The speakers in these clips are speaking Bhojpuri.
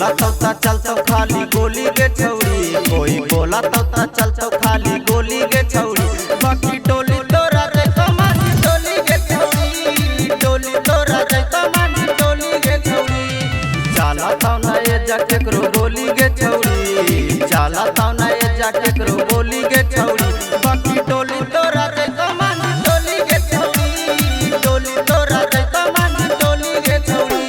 बोला तो चलतो खाली गोली गे छौड़ी, कोई बोला तो चलतो खाली गोली गे छौड़ी। बाकी टोली तोरा रे कमानी टोली गे छौड़ी, टोली तोरा रे कमानी टोली गे छौड़ी। जाला तो ना ये जाके करो गोली गे छौड़ी, जाला तो ना ये जाके करो गोली गे छौड़ी। बाकी टोली तोरा रे कमानी टोली गे छौड़ी, टोली तोरा रे कमानी टोली गे छौड़ी।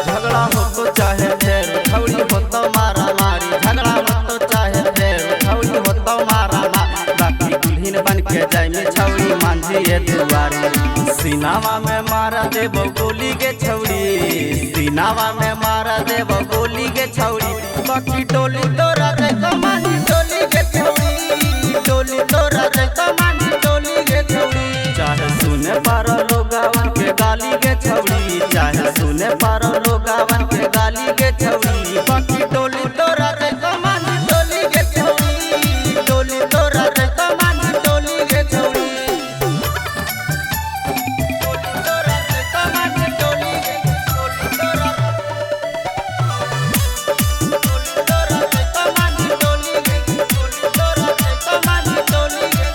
झगड़ा हो तो चाहे फेर छौड़ी हो तो मारा मारी, झगड़ा हो तो चाहे फेर छौड़ी हो तो मारा मारी। बाकी दुल्हन बन के जाय में छौड़ी मांझी ये दुआरी, सीनावा में मारा देबो गोली गे छौड़ी, सीनावा में मारा देबो गोली गे छौड़ी। बाकी टोली तोरा रे कमानी टोली गे छौड़ी, टोली तोरा रे कमानी टोली गे छौड़ी। चाहे सुने पारो लोगावन के गाली गे छौड़ी, चाहे सुने पारो लोगावन के गाली गे छौड़ी। बाकी टोली तोरा रे कमानी टोली गे छौड़ी, टोली तोरा रे कमानी टोली गे छौड़ी। टोली तोरा रे कमानी टोली गे, टोली तोरा, टोली तोरा रे कमानी टोली गे, टोली तोरा रे कमानी टोली गे।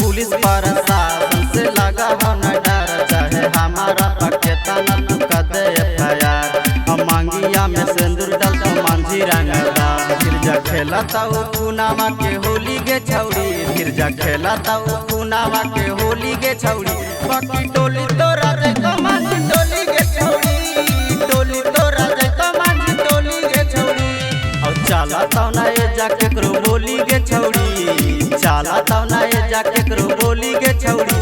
पुलिस प्रशासन से लगा हो न डर, चाहे हमारा पकेता न तू कदे FIR। हम मांगिया में सिंदूर डाल तो मांझी रंगदा, फिर जा खेला ताऊ पूनामा के होली गे छौड़ी, फिर जा खेला ताऊ पूनामा के होली गे छौड़ी। बाकी टोली तोरा रे कमानी टोली गे छौड़ी, टोली तोरा रे कमानी टोली गे छौड़ी। और चाला तो ना ये जाके करो बोली गे छौड़ी, चाला तो ना ये जाके करो बोली गे छौड़ी।